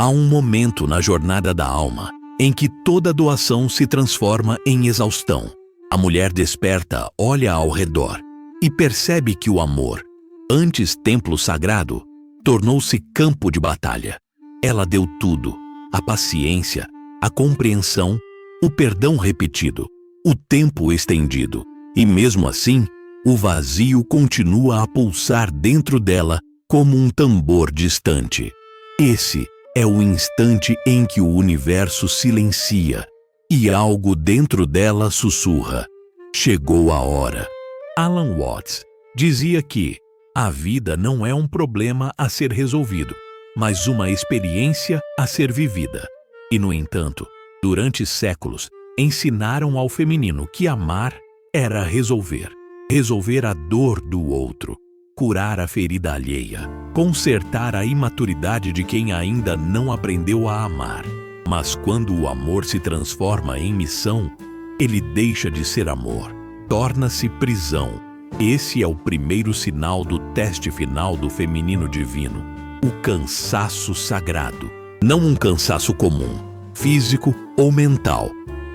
Há um momento na jornada da alma em que toda doação se transforma em exaustão. A mulher desperta, olha ao redor e percebe que o amor, antes templo sagrado, tornou-se campo de batalha. Ela deu tudo: a paciência, a compreensão, o perdão repetido, o tempo estendido. E mesmo assim, o vazio continua a pulsar dentro dela como um tambor distante. Esse é o instante em que o universo silencia e algo dentro dela sussurra: chegou a hora. Alan Watts dizia que a vida não é um problema a ser resolvido, mas uma experiência a ser vivida. E, no entanto, durante séculos, ensinaram ao feminino que amar era resolver a dor do outro, curar a ferida alheia, consertar a imaturidade de quem ainda não aprendeu a amar. Mas quando o amor se transforma em missão, ele deixa de ser amor, torna-se prisão. Esse é o primeiro sinal do teste final do feminino divino, o cansaço sagrado. Não um cansaço comum, físico ou mental,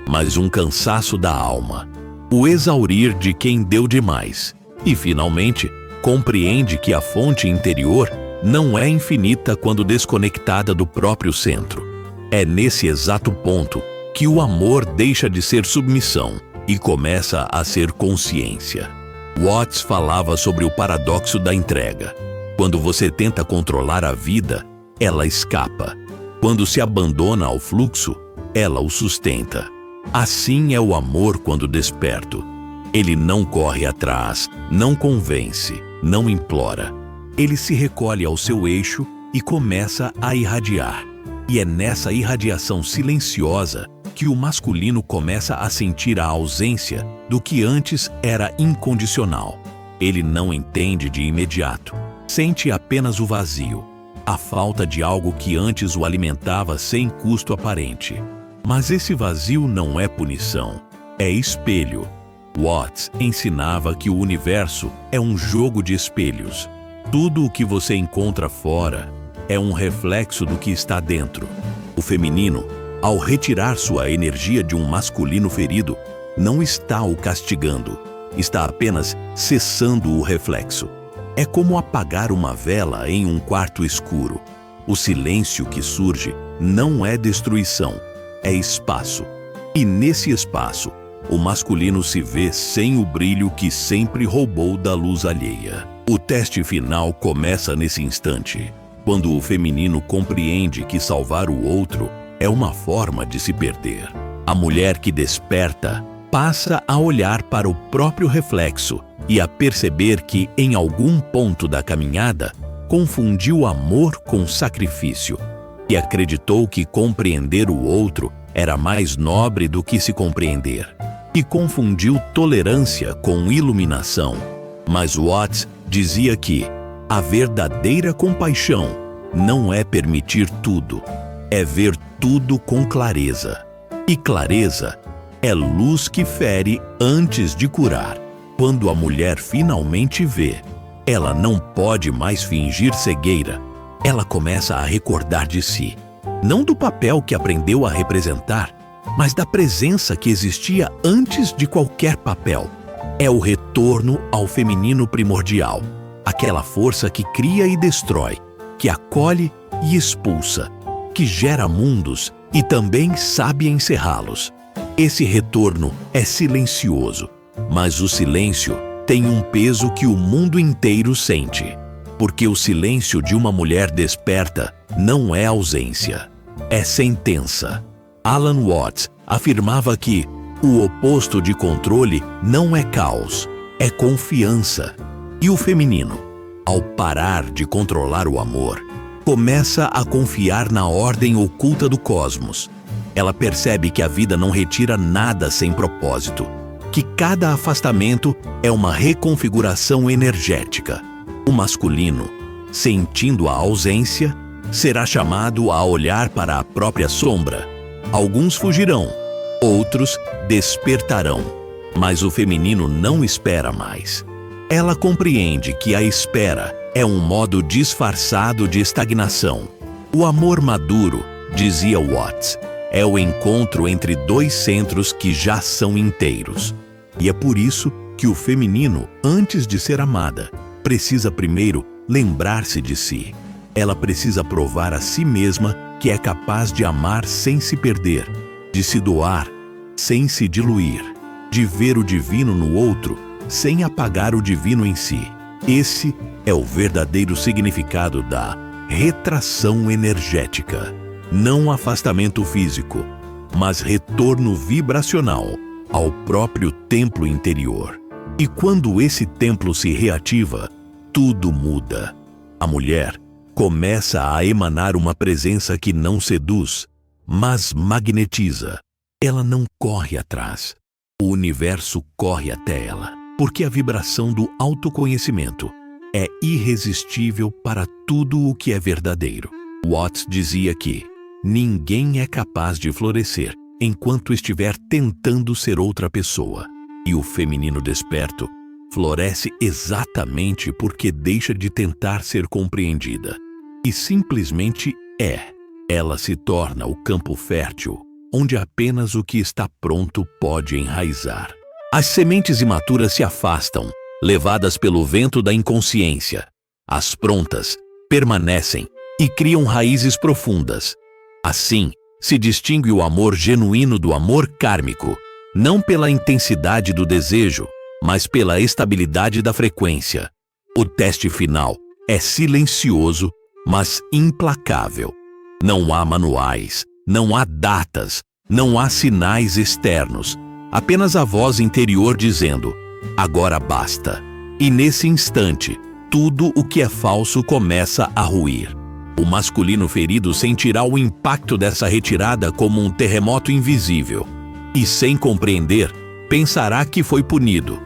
mas um cansaço da alma, o exaurir de quem deu demais. E, finalmente, compreende que a fonte interior não é infinita quando desconectada do próprio centro. É nesse exato ponto que o amor deixa de ser submissão e começa a ser consciência. Watts falava sobre o paradoxo da entrega. Quando você tenta controlar a vida, ela escapa. Quando se abandona ao fluxo, ela o sustenta. Assim é o amor quando desperto. Ele não corre atrás, não convence, não implora. Ele se recolhe ao seu eixo e começa a irradiar. E é nessa irradiação silenciosa que o masculino começa a sentir a ausência do que antes era incondicional. Ele não entende de imediato. Sente apenas o vazio, a falta de algo que antes o alimentava sem custo aparente. Mas esse vazio não é punição, é espelho. Watts ensinava que o universo é um jogo de espelhos. Tudo o que você encontra fora é um reflexo do que está dentro. O feminino, ao retirar sua energia de um masculino ferido, não está o castigando, está apenas cessando o reflexo. É como apagar uma vela em um quarto escuro. O silêncio que surge não é destruição, é espaço. E nesse espaço, o masculino se vê sem o brilho que sempre roubou da luz alheia. O teste final começa nesse instante, quando o feminino compreende que salvar o outro é uma forma de se perder. A mulher que desperta passa a olhar para o próprio reflexo e a perceber que, em algum ponto da caminhada, confundiu amor com sacrifício e acreditou que compreender o outro era mais nobre do que se compreender, e confundiu tolerância com iluminação. Mas Watts dizia que a verdadeira compaixão não é permitir tudo, é ver tudo com clareza. E clareza é luz que fere antes de curar. Quando a mulher finalmente vê, ela não pode mais fingir cegueira. Ela começa a recordar de si, não do papel que aprendeu a representar, mas da presença que existia antes de qualquer papel. É o retorno ao feminino primordial, aquela força que cria e destrói, que acolhe e expulsa, que gera mundos e também sabe encerrá-los. Esse retorno é silencioso, mas o silêncio tem um peso que o mundo inteiro sente, porque o silêncio de uma mulher desperta não é ausência, é sentença. Alan Watts afirmava que o oposto de controle não é caos, é confiança. E o feminino, ao parar de controlar o amor, começa a confiar na ordem oculta do cosmos. Ela percebe que a vida não retira nada sem propósito, que cada afastamento é uma reconfiguração energética. O masculino, sentindo a ausência, será chamado a olhar para a própria sombra. Alguns fugirão, outros despertarão, mas o feminino não espera mais. Ela compreende que a espera é um modo disfarçado de estagnação. O amor maduro, dizia Watts, é o encontro entre dois centros que já são inteiros. E é por isso que o feminino, antes de ser amada, precisa primeiro lembrar-se de si. Ela precisa provar a si mesma que é capaz de amar sem se perder, de se doar sem se diluir, de ver o divino no outro sem apagar o divino em si. Esse é o verdadeiro significado da retração energética. Não afastamento físico, mas retorno vibracional ao próprio templo interior. E quando esse templo se reativa, tudo muda. A mulher começa a emanar uma presença que não seduz, mas magnetiza. Ela não corre atrás. O universo corre até ela, porque a vibração do autoconhecimento é irresistível para tudo o que é verdadeiro. Watts dizia que ninguém é capaz de florescer enquanto estiver tentando ser outra pessoa. E o feminino desperto floresce exatamente porque deixa de tentar ser compreendida. E simplesmente é. Ela se torna o campo fértil, onde apenas o que está pronto pode enraizar. As sementes imaturas se afastam, levadas pelo vento da inconsciência. As prontas permanecem e criam raízes profundas. Assim, se distingue o amor genuíno do amor kármico, não pela intensidade do desejo, mas pela estabilidade da frequência. O teste final é silencioso, mas implacável. Não há manuais, não há datas, não há sinais externos, apenas a voz interior dizendo: agora basta. E nesse instante, tudo o que é falso começa a ruir. O masculino ferido sentirá o impacto dessa retirada como um terremoto invisível. E sem compreender, pensará que foi punido.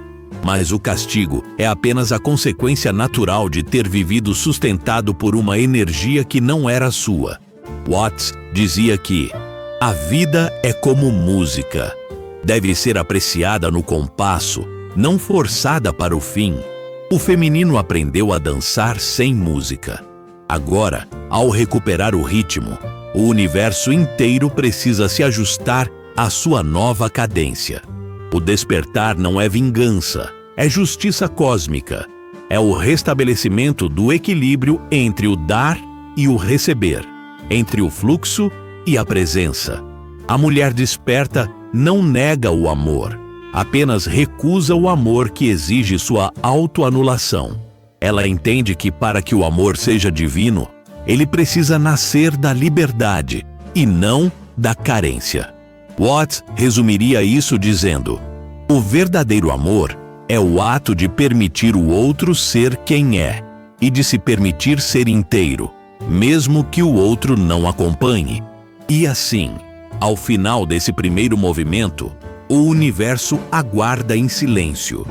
Mas o castigo é apenas a consequência natural de ter vivido sustentado por uma energia que não era sua. Watts dizia que a vida é como música. Deve ser apreciada no compasso, não forçada para o fim. O feminino aprendeu a dançar sem música. Agora, ao recuperar o ritmo, o universo inteiro precisa se ajustar à sua nova cadência. O despertar não é vingança, é justiça cósmica. É o restabelecimento do equilíbrio entre o dar e o receber, entre o fluxo e a presença. A mulher desperta não nega o amor, apenas recusa o amor que exige sua autoanulação. Ela entende que para que o amor seja divino, ele precisa nascer da liberdade e não da carência. Watts resumiria isso dizendo: o verdadeiro amor é o ato de permitir o outro ser quem é e de se permitir ser inteiro, mesmo que o outro não acompanhe. E assim, ao final desse primeiro movimento, o universo aguarda em silêncio.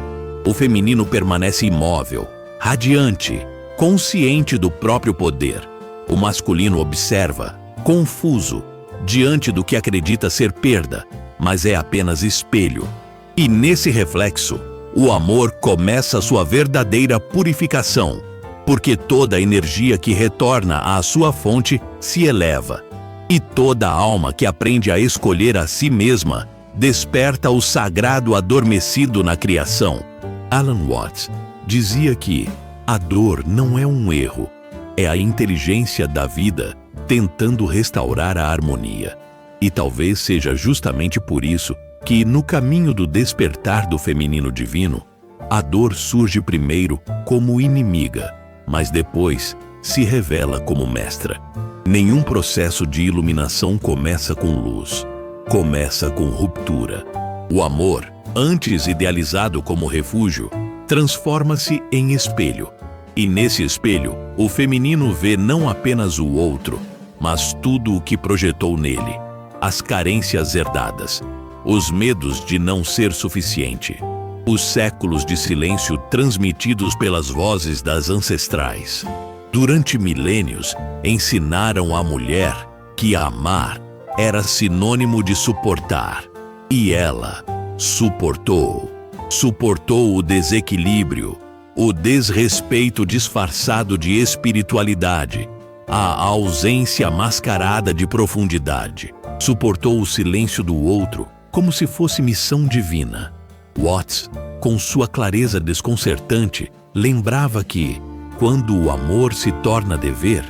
O feminino permanece imóvel, radiante, consciente do próprio poder. O masculino observa, confuso, diante do que acredita ser perda, mas é apenas espelho. E nesse reflexo, o amor começa sua verdadeira purificação, porque toda energia que retorna à sua fonte se eleva. E toda alma que aprende a escolher a si mesma desperta o sagrado adormecido na criação. Alan Watts dizia que a dor não é um erro, é a inteligência da vida tentando restaurar a harmonia. E talvez seja justamente por isso que, no caminho do despertar do feminino divino, a dor surge primeiro como inimiga, mas depois se revela como mestra. Nenhum processo de iluminação começa com luz, começa com ruptura. O amor, antes idealizado como refúgio, transforma-se em espelho. E nesse espelho, o feminino vê não apenas o outro, mas tudo o que projetou nele, as carências herdadas, os medos de não ser suficiente, os séculos de silêncio transmitidos pelas vozes das ancestrais. Durante milênios, ensinaram à mulher que amar era sinônimo de suportar. E ela suportou. Suportou o desequilíbrio, o desrespeito disfarçado de espiritualidade, a ausência mascarada de profundidade. Suportou o silêncio do outro como se fosse missão divina. Watts, com sua clareza desconcertante, lembrava que, quando o amor se torna dever,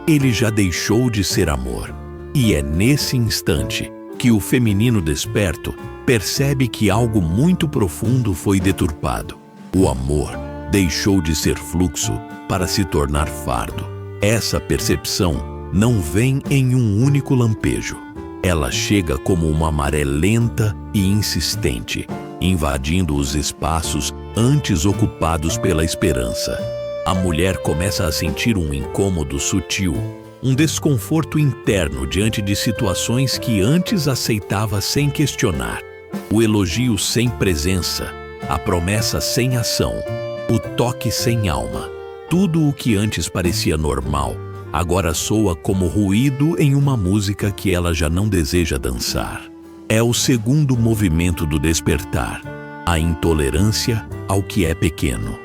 ele já deixou de ser amor. E é nesse instante que o feminino desperto percebe que algo muito profundo foi deturpado. O amor deixou de ser fluxo para se tornar fardo. Essa percepção não vem em um único lampejo. Ela chega como uma maré lenta e insistente, invadindo os espaços antes ocupados pela esperança. A mulher começa a sentir um incômodo sutil, um desconforto interno diante de situações que antes aceitava sem questionar. O elogio sem presença, a promessa sem ação, o toque sem alma. Tudo o que antes parecia normal, agora soa como ruído em uma música que ela já não deseja dançar. É o segundo movimento do despertar, a intolerância ao que é pequeno.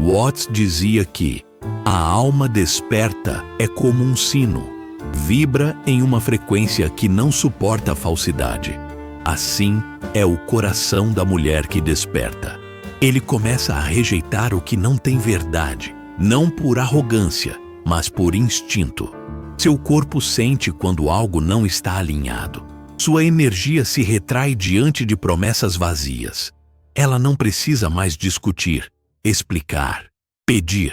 Watts dizia que a alma desperta é como um sino, vibra em uma frequência que não suporta a falsidade. Assim é o coração da mulher que desperta. Ele começa a rejeitar o que não tem verdade, não por arrogância, mas por instinto. Seu corpo sente quando algo não está alinhado. Sua energia se retrai diante de promessas vazias. Ela não precisa mais discutir, explicar, pedir.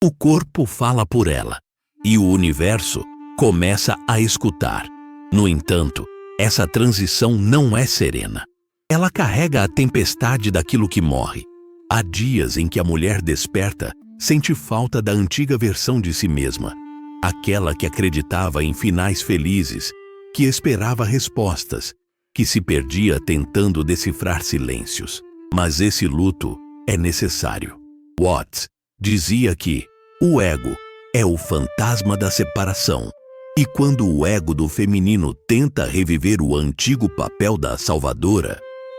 O corpo fala por ela, e o universo começa a escutar. No entanto, essa transição não é serena. Ela carrega a tempestade daquilo que morre. Há dias em que a mulher desperta, sente falta da antiga versão de si mesma, aquela que acreditava em finais felizes, que esperava respostas, que se perdia tentando decifrar silêncios. Mas esse luto é necessário. Watts dizia que o ego é o fantasma da separação. E quando o ego do feminino tenta reviver o antigo papel da salvadora,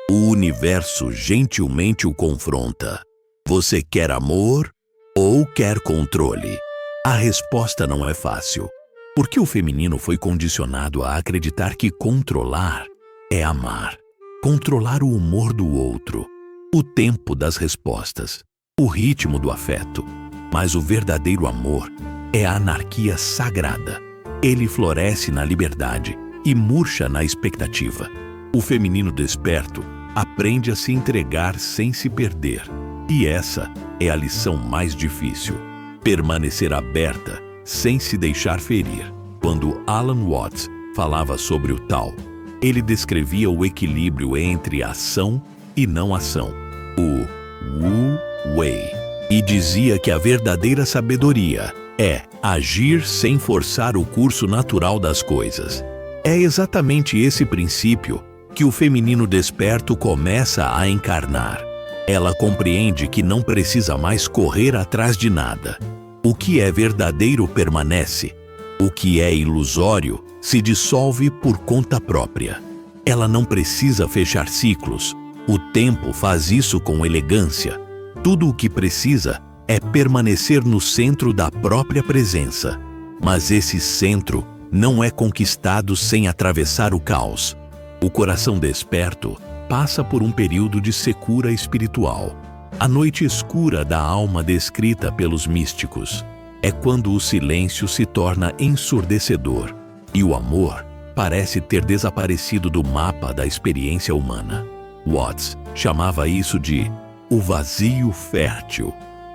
o universo gentilmente o confronta. Você quer amor ou quer controle? A resposta não é fácil, porque o feminino foi condicionado a acreditar que controlar é amar. Controlar o humor do outro, o tempo das respostas, o ritmo do afeto. Mas o verdadeiro amor é a anarquia sagrada. Ele floresce na liberdade e murcha na expectativa. O feminino desperto aprende a se entregar sem se perder. E essa é a lição mais difícil. Permanecer aberta sem se deixar ferir. Quando Alan Watts falava sobre o Tao, ele descrevia o equilíbrio entre ação e não ação, o Wu Wei, e dizia que a verdadeira sabedoria é agir sem forçar o curso natural das coisas. É exatamente esse princípio que o feminino desperto começa a encarnar. Ela compreende que não precisa mais correr atrás de nada. O que é verdadeiro permanece. O que é ilusório se dissolve por conta própria. Ela não precisa fechar ciclos. O tempo faz isso com elegância. Tudo o que precisa é permanecer no centro da própria presença. Mas esse centro não é conquistado sem atravessar o caos. O coração desperto passa por um período de secura espiritual. A noite escura da alma descrita pelos místicos é quando o silêncio se torna ensurdecedor e o amor parece ter desaparecido do mapa da experiência humana. Watts chamava isso de o vazio fértil,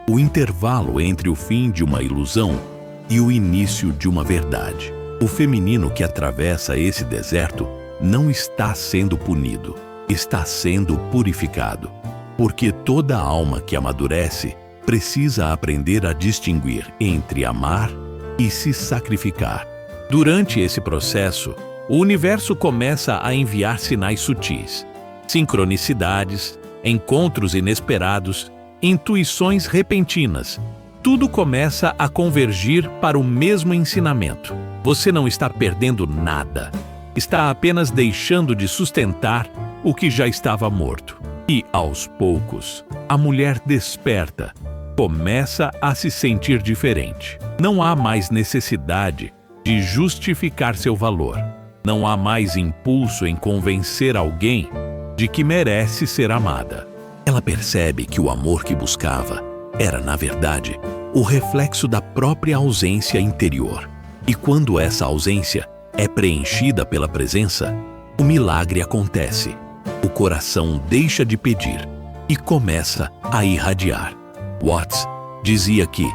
o intervalo entre o fim de uma ilusão e o início de uma verdade. O feminino que atravessa esse deserto não está sendo punido, está sendo purificado, porque toda alma que amadurece precisa aprender a distinguir entre amar e se sacrificar. Durante esse processo, o universo começa a enviar sinais sutis, sincronicidades, encontros inesperados, intuições repentinas. Tudo começa a convergir para o mesmo ensinamento. Você não está perdendo nada. Está apenas deixando de sustentar o que já estava morto. E, aos poucos, a mulher desperta, começa a se sentir diferente. Não há mais necessidade de justificar seu valor. Não há mais impulso em convencer alguém de que merece ser amada. Ela percebe que o amor que buscava era, na verdade, o reflexo da própria ausência interior. E quando essa ausência é preenchida pela presença, o milagre acontece. O coração deixa de pedir e começa a irradiar. Watts dizia que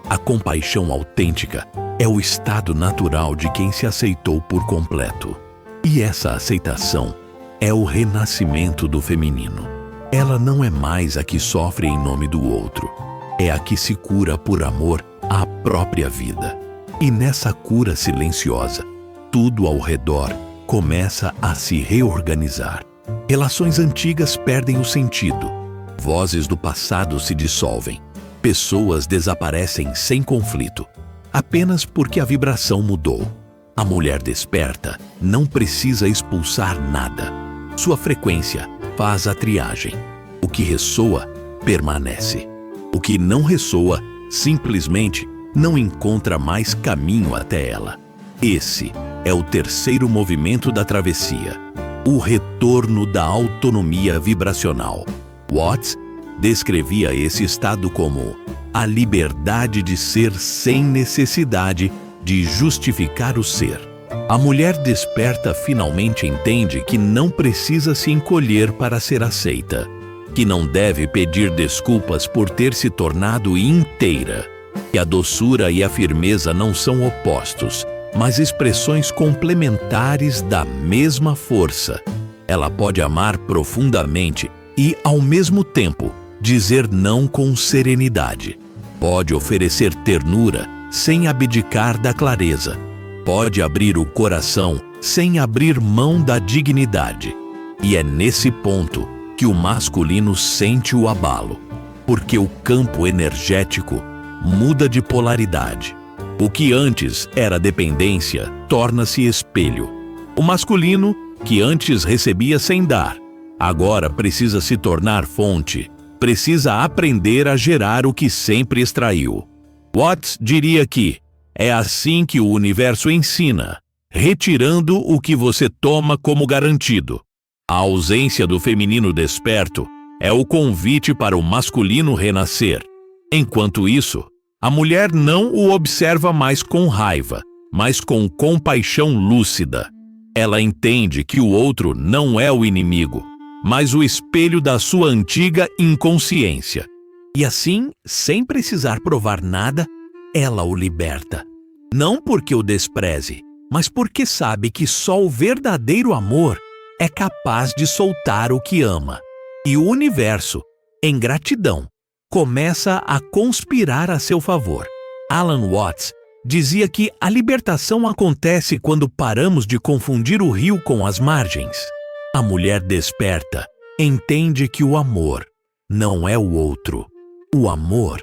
a compaixão autêntica é o estado natural de quem se aceitou por completo. E essa aceitação é o renascimento do feminino. Ela não é mais a que sofre em nome do outro, é a que se cura por amor à própria vida. E nessa cura silenciosa, tudo ao redor começa a se reorganizar. Relações antigas perdem o sentido, vozes do passado se dissolvem, pessoas desaparecem sem conflito, apenas porque a vibração mudou. A mulher desperta não precisa expulsar nada. Sua frequência faz a triagem. O que ressoa, permanece. O que não ressoa, simplesmente não encontra mais caminho até ela. Esse é o terceiro movimento da travessia, o retorno da autonomia vibracional. Watts descrevia esse estado como a liberdade de ser sem necessidade de justificar o ser. A mulher desperta finalmente entende que não precisa se encolher para ser aceita, que não deve pedir desculpas por ter se tornado inteira, que a doçura e a firmeza não são opostos, mas expressões complementares da mesma força. Ela pode amar profundamente e, ao mesmo tempo, dizer não com serenidade. Pode oferecer ternura sem abdicar da clareza. Pode abrir o coração sem abrir mão da dignidade. E é nesse ponto que o masculino sente o abalo, porque o campo energético muda de polaridade. O que antes era dependência torna-se espelho. O masculino, que antes recebia sem dar, agora precisa se tornar fonte, precisa aprender a gerar o que sempre extraiu. Watts diria que é assim que o universo ensina, retirando o que você toma como garantido. A ausência do feminino desperto é o convite para o masculino renascer. Enquanto isso, a mulher não o observa mais com raiva, mas com compaixão lúcida. Ela entende que o outro não é o inimigo, mas o espelho da sua antiga inconsciência. E assim, sem precisar provar nada, ela o liberta. Não porque o despreze, mas porque sabe que só o verdadeiro amor é capaz de soltar o que ama. E o universo, em gratidão, começa a conspirar a seu favor. Alan Watts dizia que a libertação acontece quando paramos de confundir o rio com as margens. A mulher desperta, entende que o amor não é o outro. O amor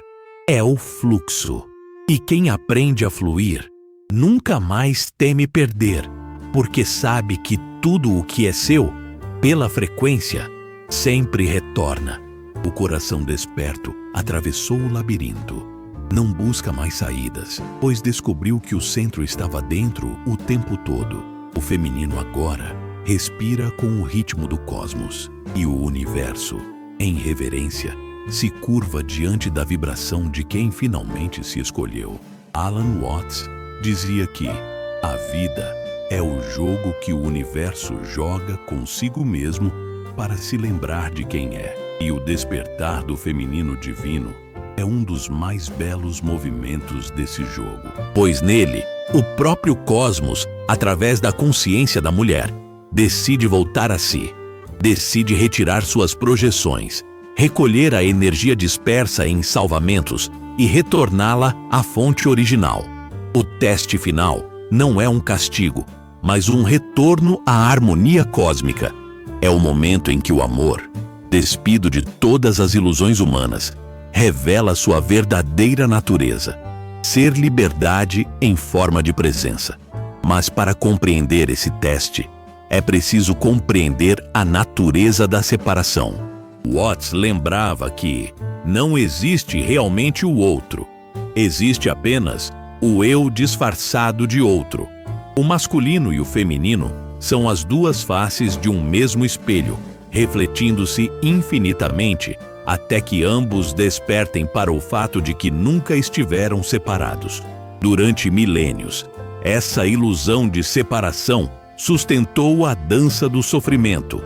é o fluxo. E quem aprende a fluir nunca mais teme perder, porque sabe que tudo o que é seu, pela frequência, sempre retorna. O coração desperto atravessou o labirinto. Não busca mais saídas, pois descobriu que o centro estava dentro o tempo todo. O feminino agora respira com o ritmo do cosmos, e o universo, em reverência, se curva diante da vibração de quem finalmente se escolheu. Alan Watts dizia que a vida é o jogo que o universo joga consigo mesmo para se lembrar de quem é. E o despertar do feminino divino é um dos mais belos movimentos desse jogo. Pois nele, o próprio cosmos, através da consciência da mulher, decide voltar a si, decide retirar suas projeções, recolher a energia dispersa em salvamentos e retorná-la à fonte original. O teste final não é um castigo, mas um retorno à harmonia cósmica. É o momento em que o amor, despido de todas as ilusões humanas, revela sua verdadeira natureza, ser liberdade em forma de presença. Mas para compreender esse teste, é preciso compreender a natureza da separação. Watts lembrava que não existe realmente o outro, existe apenas o eu disfarçado de outro. O masculino e o feminino são as duas faces de um mesmo espelho, refletindo-se infinitamente até que ambos despertem para o fato de que nunca estiveram separados. Durante milênios, essa ilusão de separação sustentou a dança do sofrimento.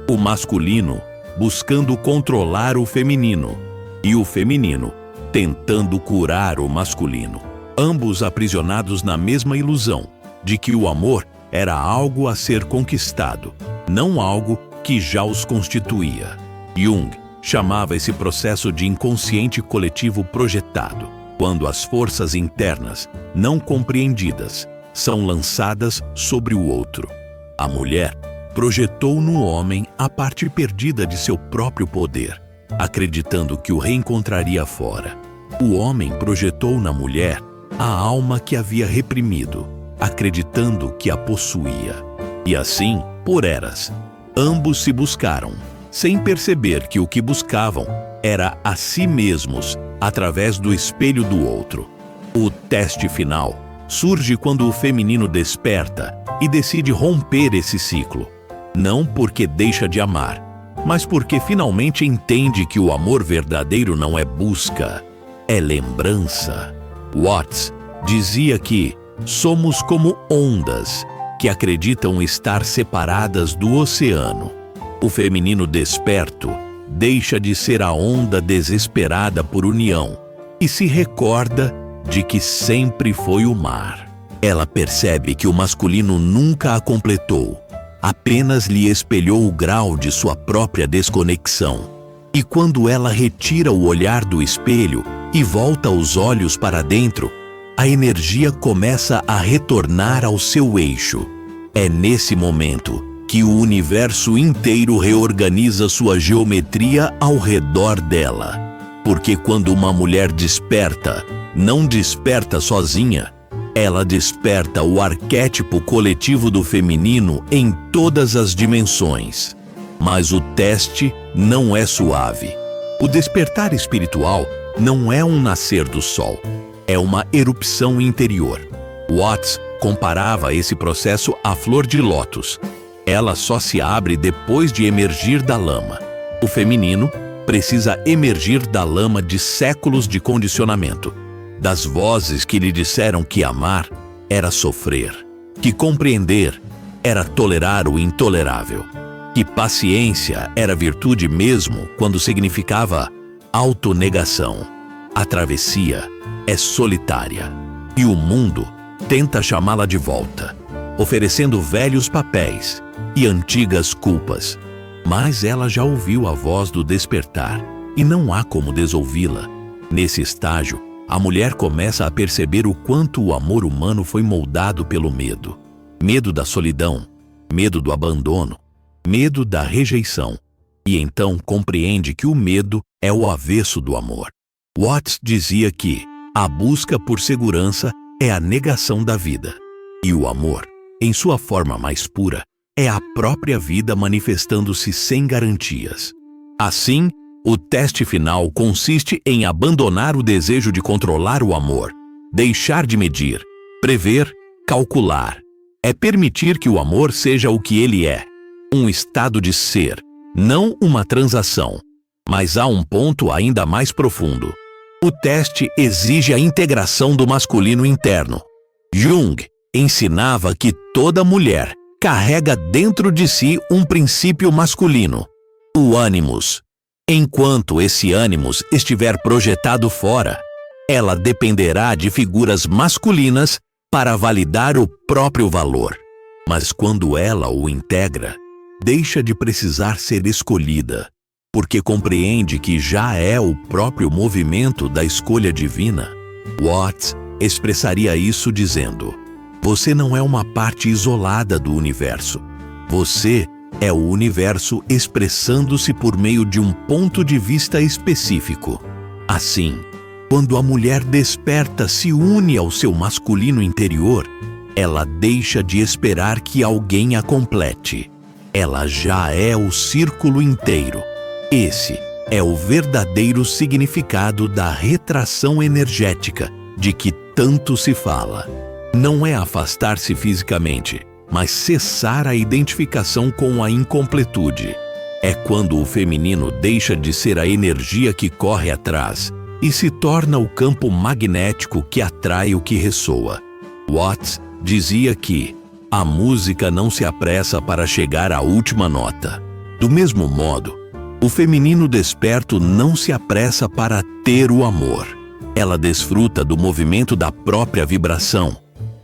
O masculino buscando controlar o feminino e o feminino tentando curar o masculino. Ambos aprisionados na mesma ilusão de que o amor era algo a ser conquistado, não algo que já os constituía. Jung chamava esse processo de inconsciente coletivo projetado, quando as forças internas, não compreendidas, são lançadas sobre o outro. A mulher projetou no homem a parte perdida de seu próprio poder, acreditando que o reencontraria fora. O homem projetou na mulher a alma que havia reprimido, acreditando que a possuía. E assim, por eras, ambos se buscaram, sem perceber que o que buscavam era a si mesmos através do espelho do outro. O teste final surge quando o feminino desperta e decide romper esse ciclo, não porque deixa de amar, mas porque finalmente entende que o amor verdadeiro não é busca, é lembrança. Watts dizia que somos como ondas que acreditam estar separadas do oceano. O feminino desperto deixa de ser a onda desesperada por união e se recorda de que sempre foi o mar. Ela percebe que o masculino nunca a completou, apenas lhe espelhou o grau de sua própria desconexão. E quando ela retira o olhar do espelho e volta os olhos para dentro, a energia começa a retornar ao seu eixo. É nesse momento que o universo inteiro reorganiza sua geometria ao redor dela. Porque quando uma mulher desperta, não desperta sozinha, ela desperta o arquétipo coletivo do feminino em todas as dimensões. Mas o teste não é suave. O despertar espiritual não é um nascer do sol, é uma erupção interior. Watts comparava esse processo à flor de lótus. Ela só se abre depois de emergir da lama. O feminino precisa emergir da lama de séculos de condicionamento, das vozes que lhe disseram que amar era sofrer, que compreender era tolerar o intolerável, que paciência era virtude mesmo quando significava autonegação. A travessia é solitária e o mundo tenta chamá-la de volta, oferecendo velhos papéis e antigas culpas. Mas ela já ouviu a voz do despertar e não há como desouvi-la. Nesse estágio, a mulher começa a perceber o quanto o amor humano foi moldado pelo medo. Medo da solidão, medo do abandono, medo da rejeição. E então compreende que o medo é o avesso do amor. Watts dizia que a busca por segurança é a negação da vida. E o amor, em sua forma mais pura, é a própria vida manifestando-se sem garantias. Assim, o teste final consiste em abandonar o desejo de controlar o amor, deixar de medir, prever, calcular. É permitir que o amor seja o que ele é, um estado de ser, não uma transação. Mas há um ponto ainda mais profundo. O teste exige a integração do masculino interno. Jung ensinava que toda mulher carrega dentro de si um princípio masculino, o ânimos. Enquanto esse ânimos estiver projetado fora, ela dependerá de figuras masculinas para validar o próprio valor. Mas quando ela o integra, deixa de precisar ser escolhida, porque compreende que já é o próprio movimento da escolha divina. Watts expressaria isso dizendo: você não é uma parte isolada do universo. Você é o universo expressando-se por meio de um ponto de vista específico. Assim, quando a mulher desperta se une ao seu masculino interior, ela deixa de esperar que alguém a complete. Ela já é o círculo inteiro. Esse é o verdadeiro significado da retração energética de que tanto se fala. Não é afastar-se fisicamente, mas cessar a identificação com a incompletude. É quando o feminino deixa de ser a energia que corre atrás e se torna o campo magnético que atrai o que ressoa. Watts dizia que a música não se apressa para chegar à última nota. Do mesmo modo, o feminino desperto não se apressa para ter o amor. Ela desfruta do movimento da própria vibração.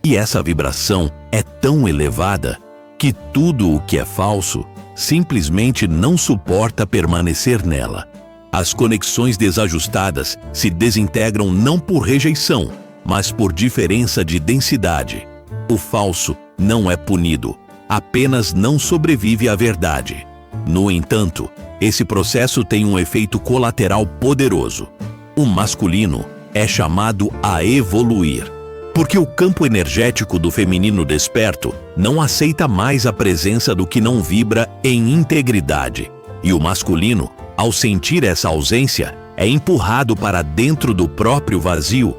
E essa vibração é tão elevada que tudo o que é falso simplesmente não suporta permanecer nela. As conexões desajustadas se desintegram não por rejeição, mas por diferença de densidade. O falso não é punido, apenas não sobrevive à verdade. No entanto, esse processo tem um efeito colateral poderoso. O masculino é chamado a evoluir, porque o campo energético do feminino desperto não aceita mais a presença do que não vibra em integridade. E o masculino, ao sentir essa ausência, é empurrado para dentro do próprio vazio.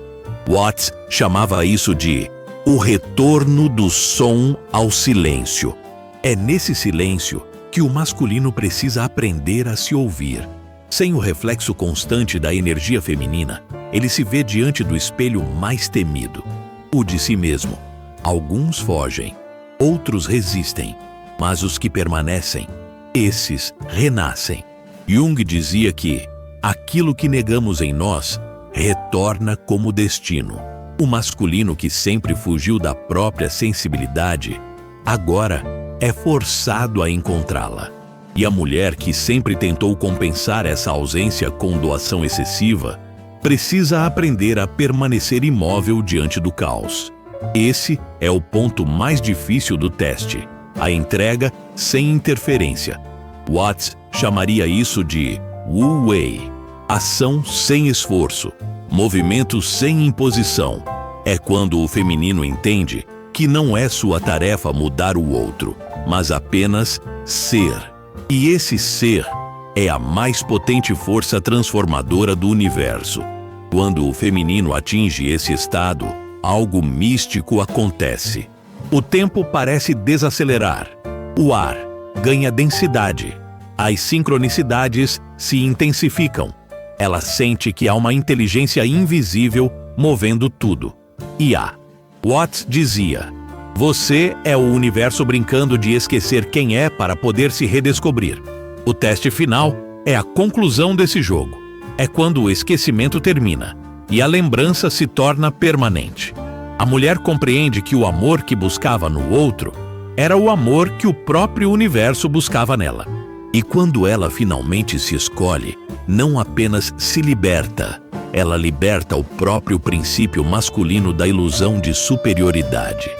Watts chamava isso de o retorno do som ao silêncio. É nesse silêncio que o masculino precisa aprender a se ouvir. Sem o reflexo constante da energia feminina, ele se vê diante do espelho mais temido, o de si mesmo. Alguns fogem, outros resistem, mas os que permanecem, esses renascem. Jung dizia que aquilo que negamos em nós retorna como destino. O masculino que sempre fugiu da própria sensibilidade, agora é forçado a encontrá-la. E a mulher que sempre tentou compensar essa ausência com doação excessiva, precisa aprender a permanecer imóvel diante do caos. Esse é o ponto mais difícil do teste, a entrega sem interferência. Watts chamaria isso de Wu Wei, ação sem esforço, movimento sem imposição. É quando o feminino entende que não é sua tarefa mudar o outro, mas apenas ser. E esse ser é a mais potente força transformadora do universo. Quando o feminino atinge esse estado, algo místico acontece. O tempo parece desacelerar. O ar ganha densidade. As sincronicidades se intensificam. Ela sente que há uma inteligência invisível movendo tudo. E há. Watts dizia: você é o universo brincando de esquecer quem é para poder se redescobrir. O teste final é a conclusão desse jogo. É quando o esquecimento termina e a lembrança se torna permanente. A mulher compreende que o amor que buscava no outro era o amor que o próprio universo buscava nela. E quando ela finalmente se escolhe, não apenas se liberta, ela liberta o próprio princípio masculino da ilusão de superioridade.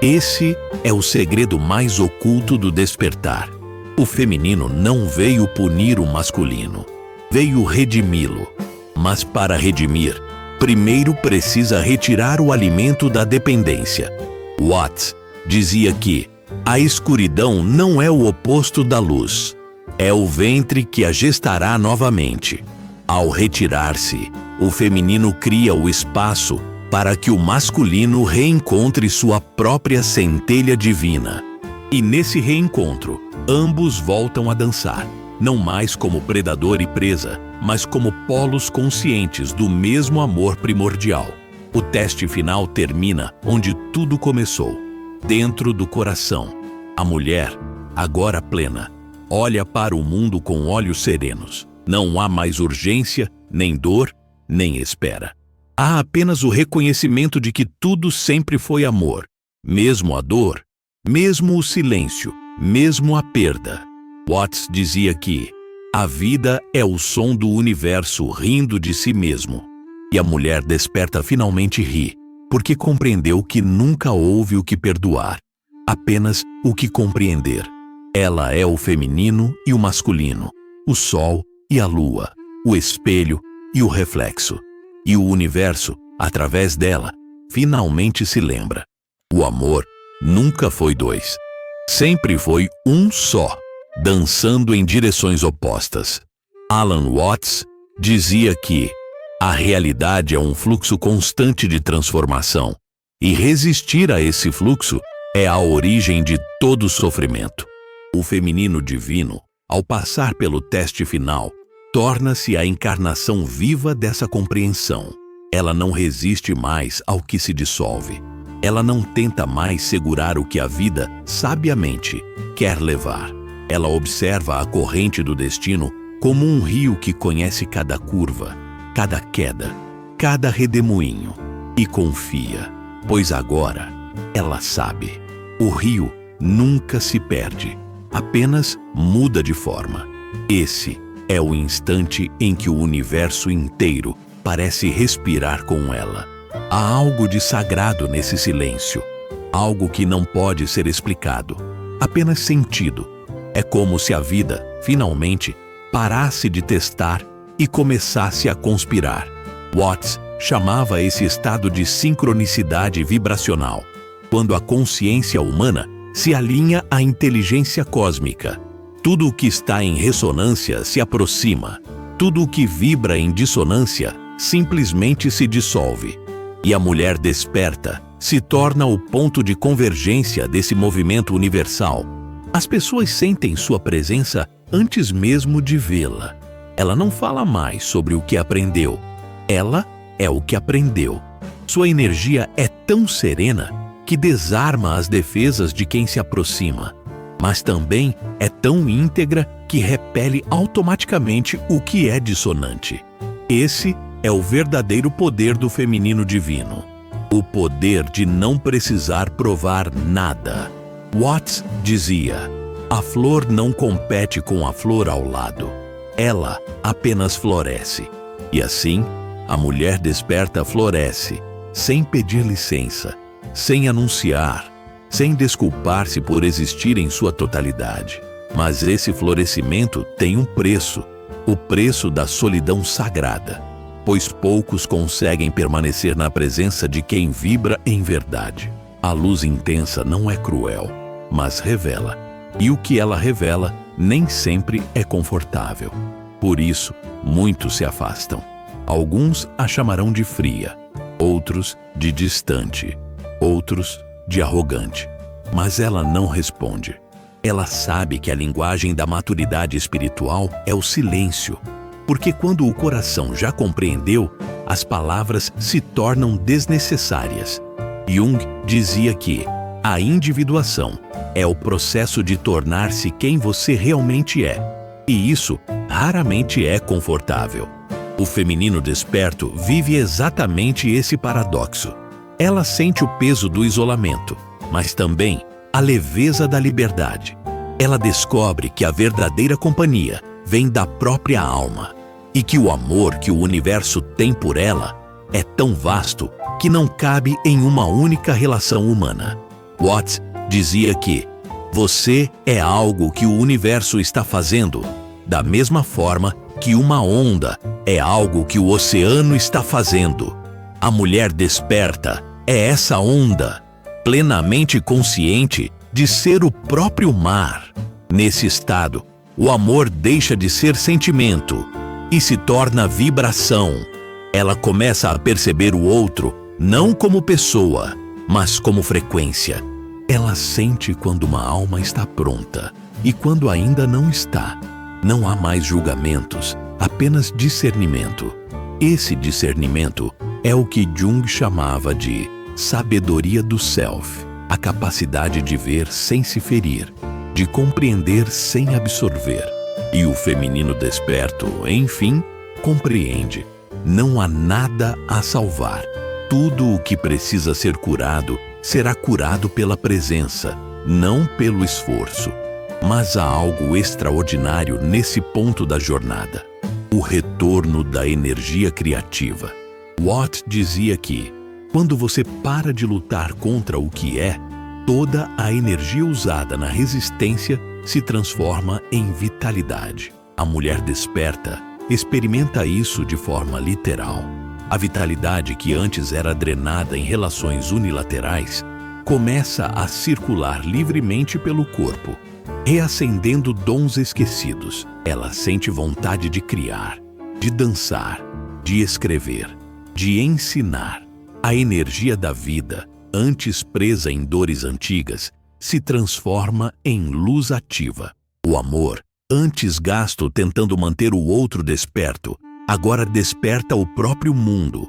Esse é o segredo mais oculto do despertar. O feminino não veio punir o masculino, veio redimi-lo. Mas para redimir, primeiro precisa retirar o alimento da dependência. Watts dizia que a escuridão não é o oposto da luz, é o ventre que a gestará novamente. Ao retirar-se, o feminino cria o espaço para que o masculino reencontre sua própria centelha divina. E nesse reencontro, ambos voltam a dançar, não mais como predador e presa, mas como polos conscientes do mesmo amor primordial. O teste final termina onde tudo começou, dentro do coração. A mulher, agora plena, olha para o mundo com olhos serenos. Não há mais urgência, nem dor, nem espera. Há apenas o reconhecimento de que tudo sempre foi amor, mesmo a dor, mesmo o silêncio, mesmo a perda. Watts dizia que a vida é o som do universo rindo de si mesmo. E a mulher desperta finalmente ri, porque compreendeu que nunca houve o que perdoar, apenas o que compreender. Ela é o feminino e o masculino, o sol e a lua, o espelho e o reflexo. E o universo, através dela, finalmente se lembra. O amor nunca foi dois. Sempre foi um só, dançando em direções opostas. Alan Watts dizia que A realidade é um fluxo constante de transformação, e resistir a esse fluxo é a origem de todo sofrimento. O feminino divino, ao passar pelo teste final, torna-se a encarnação viva dessa compreensão. Ela não resiste mais ao que se dissolve. Ela não tenta mais segurar o que a vida, sabiamente, quer levar. Ela observa a corrente do destino como um rio que conhece cada curva, cada queda, cada redemoinho, e confia, pois agora ela sabe. O rio nunca se perde, apenas muda de forma. Esse é o instante em que o universo inteiro parece respirar com ela. Há algo de sagrado nesse silêncio, algo que não pode ser explicado, apenas sentido. É como se a vida, finalmente, parasse de testar e começasse a conspirar. Watts chamava esse estado de sincronicidade vibracional, quando a consciência humana se alinha à inteligência cósmica. Tudo o que está em ressonância se aproxima, tudo o que vibra em dissonância simplesmente se dissolve. E a mulher desperta se torna o ponto de convergência desse movimento universal. As pessoas sentem sua presença antes mesmo de vê-la. Ela não fala mais sobre o que aprendeu. Ela é o que aprendeu. Sua energia é tão serena que desarma as defesas de quem se aproxima, mas também é tão íntegra que repele automaticamente o que é dissonante. Esse é o verdadeiro poder do feminino divino. O poder de não precisar provar nada. Watts dizia: a flor não compete com a flor ao lado. Ela apenas floresce. E assim, a mulher desperta floresce, sem pedir licença, sem anunciar, sem desculpar-se por existir em sua totalidade. Mas esse florescimento tem um preço, o preço da solidão sagrada, pois poucos conseguem permanecer na presença de quem vibra em verdade. A luz intensa não é cruel, mas revela, e o que ela revela nem sempre é confortável. Por isso, muitos se afastam. Alguns a chamarão de fria, outros de distante, outros de arrogante. Mas ela não responde. Ela sabe que a linguagem da maturidade espiritual é o silêncio, porque quando o coração já compreendeu, as palavras se tornam desnecessárias. Jung dizia que a individuação é o processo de tornar-se quem você realmente é, e isso raramente é confortável. O feminino desperto vive exatamente esse paradoxo. Ela sente o peso do isolamento, mas também a leveza da liberdade. Ela descobre que a verdadeira companhia vem da própria alma e que o amor que o universo tem por ela é tão vasto que não cabe em uma única relação humana. Watts dizia que você é algo que o universo está fazendo, da mesma forma que uma onda é algo que o oceano está fazendo. A mulher desperta é essa onda, plenamente consciente de ser o próprio mar. Nesse estado, o amor deixa de ser sentimento e se torna vibração. Ela começa a perceber o outro não como pessoa, mas como frequência. Ela sente quando uma alma está pronta e quando ainda não está. Não há mais julgamentos, apenas discernimento. Esse discernimento é o que Jung chamava de sabedoria do self, a capacidade de ver sem se ferir, de compreender sem absorver. E o feminino desperto, enfim, compreende. Não há nada a salvar. Tudo o que precisa ser curado será curado pela presença, não pelo esforço. Mas há algo extraordinário nesse ponto da jornada: o retorno da energia criativa. Watt dizia que, quando você para de lutar contra o que é, toda a energia usada na resistência se transforma em vitalidade. A mulher desperta experimenta isso de forma literal. A vitalidade que antes era drenada em relações unilaterais começa a circular livremente pelo corpo, reacendendo dons esquecidos. Ela sente vontade de criar, de dançar, de escrever, de ensinar. A energia da vida, antes presa em dores antigas, se transforma em luz ativa. O amor, antes gasto tentando manter o outro desperto, agora desperta o próprio mundo.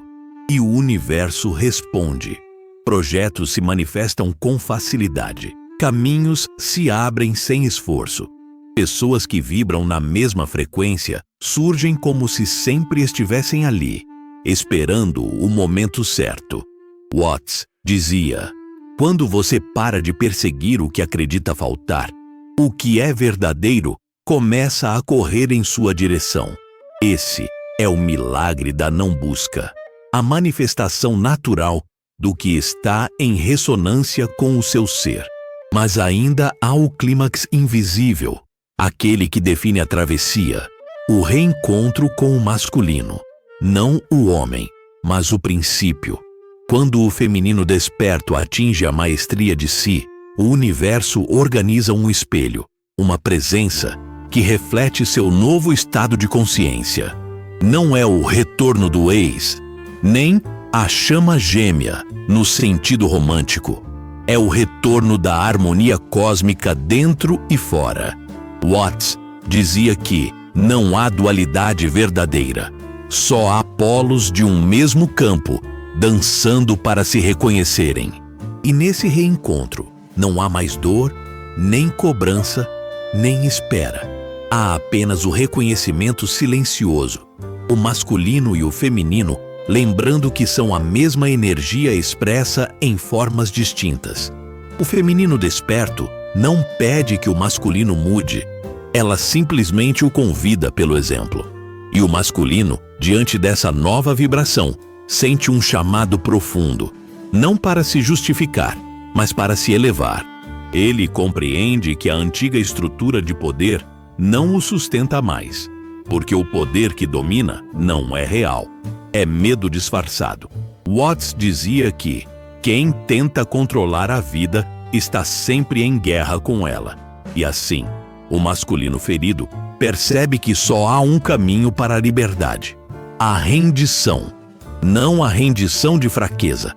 E o universo responde. Projetos se manifestam com facilidade. Caminhos se abrem sem esforço. Pessoas que vibram na mesma frequência surgem como se sempre estivessem ali, esperando o momento certo. Watts dizia: quando você para de perseguir o que acredita faltar, o que é verdadeiro começa a correr em sua direção. Esse é o milagre da não busca, a manifestação natural do que está em ressonância com o seu ser. Mas ainda há o clímax invisível, aquele que define a travessia, o reencontro com o masculino. Não o homem, mas o princípio. Quando o feminino desperto atinge a maestria de si, o universo organiza um espelho, uma presença que reflete seu novo estado de consciência. Não é o retorno do ex, nem a chama gêmea, no sentido romântico. É o retorno da harmonia cósmica dentro e fora. Watts dizia que não há dualidade verdadeira. Só há polos de um mesmo campo, dançando para se reconhecerem. E nesse reencontro, não há mais dor, nem cobrança, nem espera. Há apenas o reconhecimento silencioso. O masculino e o feminino lembrando que são a mesma energia expressa em formas distintas. O feminino desperto não pede que o masculino mude, ela simplesmente o convida pelo exemplo. E o masculino, diante dessa nova vibração, sente um chamado profundo, não para se justificar, mas para se elevar. Ele compreende que a antiga estrutura de poder não o sustenta mais, porque o poder que domina não é real, é medo disfarçado. Watts dizia que quem tenta controlar a vida está sempre em guerra com ela. E assim, o masculino ferido percebe que só há um caminho para a liberdade: a rendição. Não a rendição de fraqueza,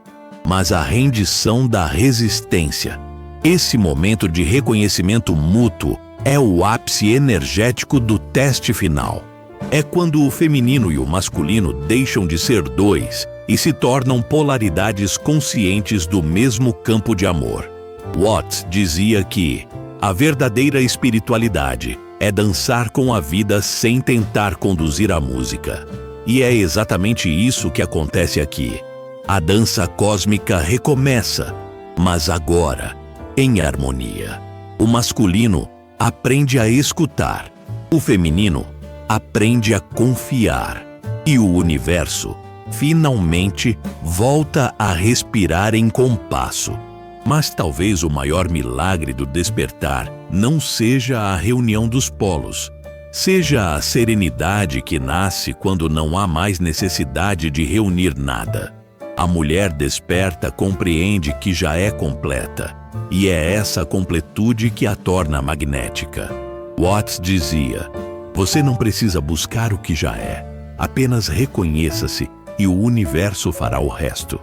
mas a rendição da resistência. Esse momento de reconhecimento mútuo é o ápice energético do teste final. É quando o feminino e o masculino deixam de ser dois e se tornam polaridades conscientes do mesmo campo de amor. Watts dizia que a verdadeira espiritualidade é dançar com a vida sem tentar conduzir a música. E é exatamente isso que acontece aqui. A dança cósmica recomeça, mas agora, em harmonia. O masculino aprende a escutar, o feminino aprende a confiar, e o universo finalmente volta a respirar em compasso. Mas talvez o maior milagre do despertar não seja a reunião dos polos, seja a serenidade que nasce quando não há mais necessidade de reunir nada. A mulher desperta compreende que já é completa, e é essa completude que a torna magnética. Watts dizia: você não precisa buscar o que já é, apenas reconheça-se e o universo fará o resto.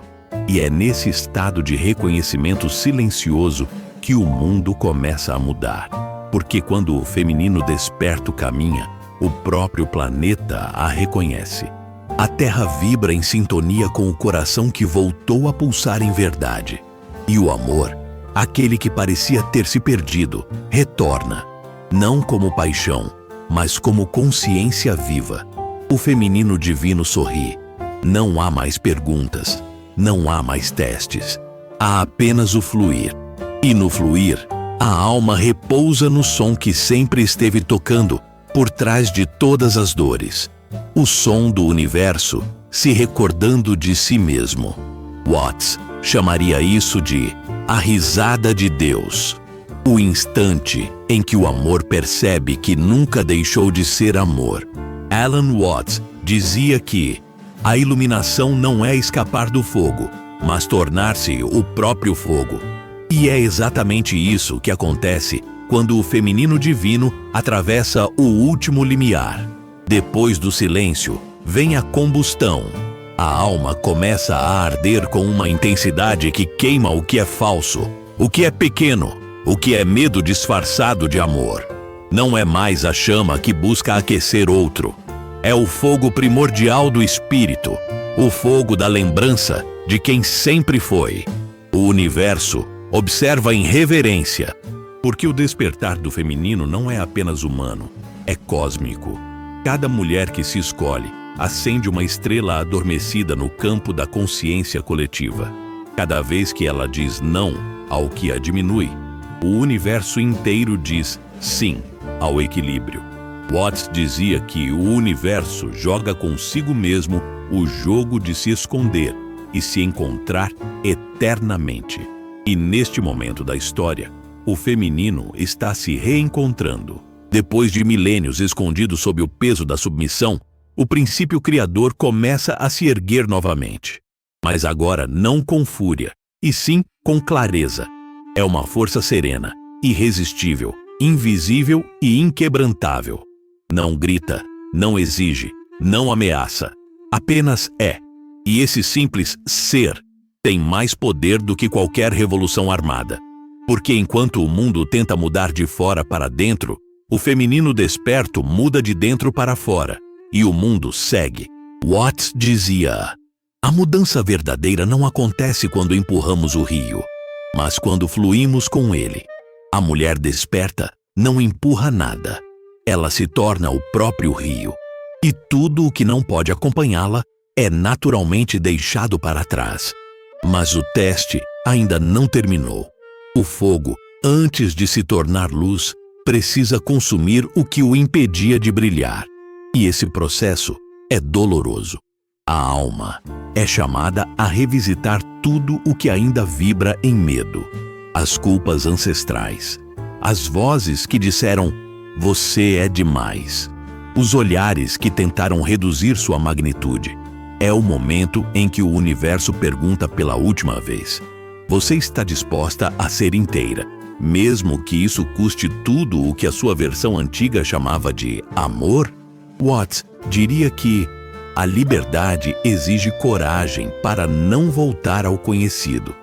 E é nesse estado de reconhecimento silencioso que o mundo começa a mudar. Porque quando o feminino desperto caminha, o próprio planeta a reconhece. A Terra vibra em sintonia com o coração que voltou a pulsar em verdade. E o amor, aquele que parecia ter se perdido, retorna, não como paixão, mas como consciência viva. O feminino divino sorri. Não há mais perguntas, não há mais testes. Há apenas o fluir. E no fluir, a alma repousa no som que sempre esteve tocando por trás de todas as dores. O som do universo se recordando de si mesmo. Watts chamaria isso de a risada de Deus. O instante em que o amor percebe que nunca deixou de ser amor. Alan Watts dizia que a iluminação não é escapar do fogo, mas tornar-se o próprio fogo. E é exatamente isso que acontece quando o feminino divino atravessa o último limiar. Depois do silêncio, vem a combustão. A alma começa a arder com uma intensidade que queima o que é falso, o que é pequeno, o que é medo disfarçado de amor. Não é mais a chama que busca aquecer outro. É o fogo primordial do espírito, o fogo da lembrança de quem sempre foi. O universo observa em reverência, porque o despertar do feminino não é apenas humano, é cósmico. Cada mulher que se escolhe acende uma estrela adormecida no campo da consciência coletiva. Cada vez que ela diz não ao que a diminui, o universo inteiro diz sim ao equilíbrio. Watts dizia que o universo joga consigo mesmo o jogo de se esconder e se encontrar eternamente. E neste momento da história, o feminino está se reencontrando. Depois de milênios escondido sob o peso da submissão, o princípio criador começa a se erguer novamente. Mas agora não com fúria, e sim com clareza. É uma força serena, irresistível, invisível e inquebrantável. Não grita, não exige, não ameaça. Apenas é. E esse simples ser tem mais poder do que qualquer revolução armada. Porque enquanto o mundo tenta mudar de fora para dentro, o feminino desperto muda de dentro para fora. E o mundo segue. Watts dizia: a mudança verdadeira não acontece quando empurramos o rio, mas quando fluímos com ele. A mulher desperta não empurra nada. Ela se torna o próprio rio. E tudo o que não pode acompanhá-la é naturalmente deixado para trás. Mas o teste ainda não terminou. O fogo, antes de se tornar luz, precisa consumir o que o impedia de brilhar. E esse processo é doloroso. A alma é chamada a revisitar tudo o que ainda vibra em medo. As culpas ancestrais, as vozes que disseram "você é demais", os olhares que tentaram reduzir sua magnitude. É o momento em que o universo pergunta pela última vez: você está disposta a ser inteira, mesmo que isso custe tudo o que a sua versão antiga chamava de amor? Watts diria que a liberdade exige coragem para não voltar ao conhecido.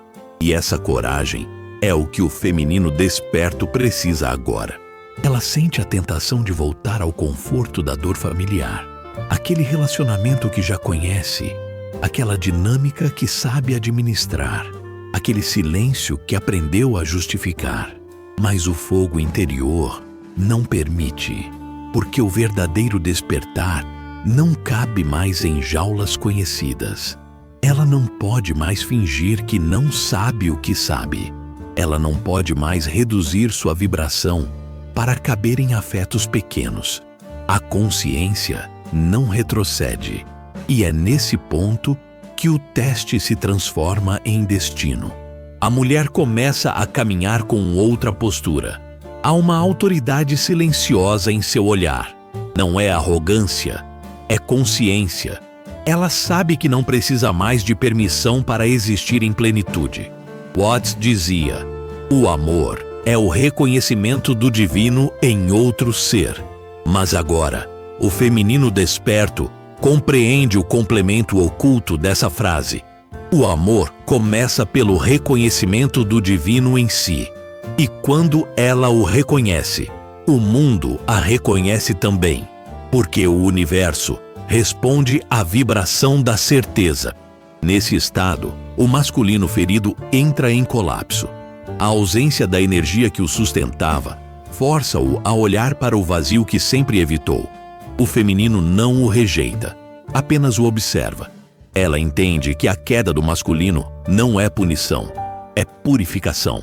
E essa coragem é o que o feminino desperto precisa agora. Ela sente a tentação de voltar ao conforto da dor familiar, aquele relacionamento que já conhece, aquela dinâmica que sabe administrar, aquele silêncio que aprendeu a justificar. Mas o fogo interior não permite, porque o verdadeiro despertar não cabe mais em jaulas conhecidas. Ela não pode mais fingir que não sabe o que sabe. Ela não pode mais reduzir sua vibração para caber em afetos pequenos. A consciência não retrocede. E é nesse ponto que o teste se transforma em destino. A mulher começa a caminhar com outra postura. Há uma autoridade silenciosa em seu olhar. Não é arrogância, é consciência. Ela sabe que não precisa mais de permissão para existir em plenitude. Watts dizia: o amor é o reconhecimento do divino em outro ser. Mas agora, o feminino desperto compreende o complemento oculto dessa frase. O amor começa pelo reconhecimento do divino em si. E quando ela o reconhece, o mundo a reconhece também. Porque o universo responde à vibração da certeza. Nesse estado, o masculino ferido entra em colapso. A ausência da energia que o sustentava força-o a olhar para o vazio que sempre evitou. O feminino não o rejeita, apenas o observa. Ela entende que a queda do masculino não é punição, é purificação.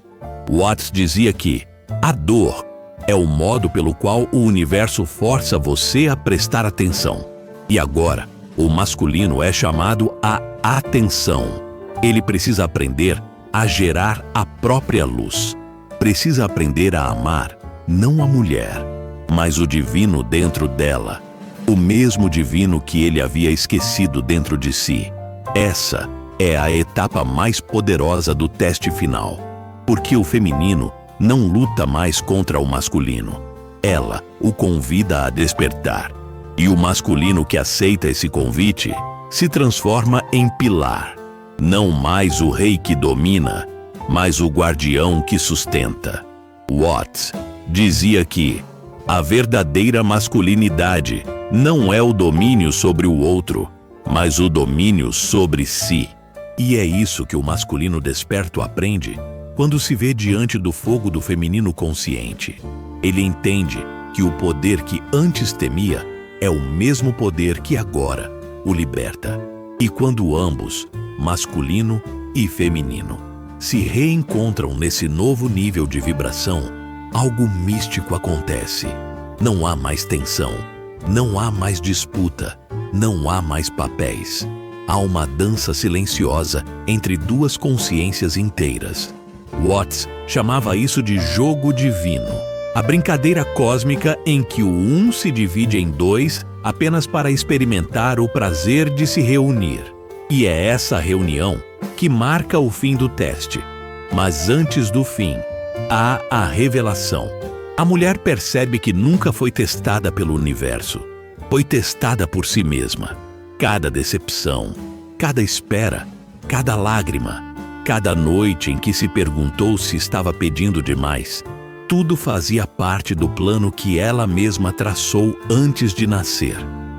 Watts dizia que a dor é o modo pelo qual o universo força você a prestar atenção. E agora, o masculino é chamado à atenção. Ele precisa aprender a gerar a própria luz. Precisa aprender a amar, não a mulher, mas o divino dentro dela. O mesmo divino que ele havia esquecido dentro de si. Essa é a etapa mais poderosa do teste final. Porque o feminino não luta mais contra o masculino. Ela o convida a despertar. E o masculino que aceita esse convite se transforma em pilar. Não mais o rei que domina, mas o guardião que sustenta. Watts dizia que a verdadeira masculinidade não é o domínio sobre o outro, mas o domínio sobre si. E é isso que o masculino desperto aprende quando se vê diante do fogo do feminino consciente. Ele entende que o poder que antes temia é o mesmo poder que agora o liberta. E quando ambos, masculino e feminino, se reencontram nesse novo nível de vibração, algo místico acontece. Não há mais tensão, não há mais disputa, não há mais papéis. Há uma dança silenciosa entre duas consciências inteiras. Watts chamava isso de jogo divino, a brincadeira cósmica em que o um se divide em dois apenas para experimentar o prazer de se reunir. E é essa reunião que marca o fim do teste. Mas antes do fim, há a revelação. A mulher percebe que nunca foi testada pelo universo. Foi testada por si mesma. Cada decepção, cada espera, cada lágrima, cada noite em que se perguntou se estava pedindo demais, tudo fazia parte do plano que ela mesma traçou antes de nascer.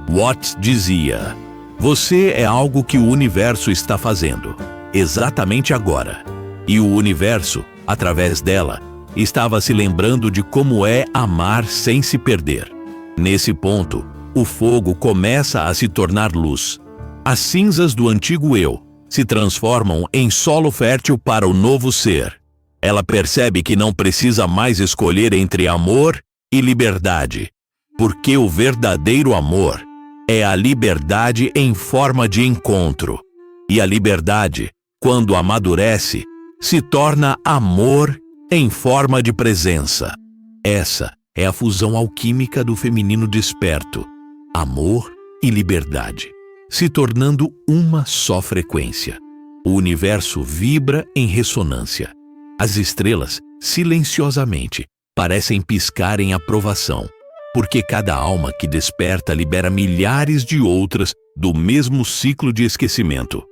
Watts dizia: "Você é algo que o universo está fazendo, exatamente agora." E o universo, através dela, estava se lembrando de como é amar sem se perder. Nesse ponto, o fogo começa a se tornar luz. As cinzas do antigo eu se transformam em solo fértil para o novo ser. Ela percebe que não precisa mais escolher entre amor e liberdade, porque o verdadeiro amor é a liberdade em forma de encontro. E a liberdade, quando amadurece, se torna amor em forma de presença. Essa é a fusão alquímica do feminino desperto, amor e liberdade, se tornando uma só frequência. O universo vibra em ressonância. As estrelas, silenciosamente, parecem piscar em aprovação, porque cada alma que desperta libera milhares de outras do mesmo ciclo de esquecimento.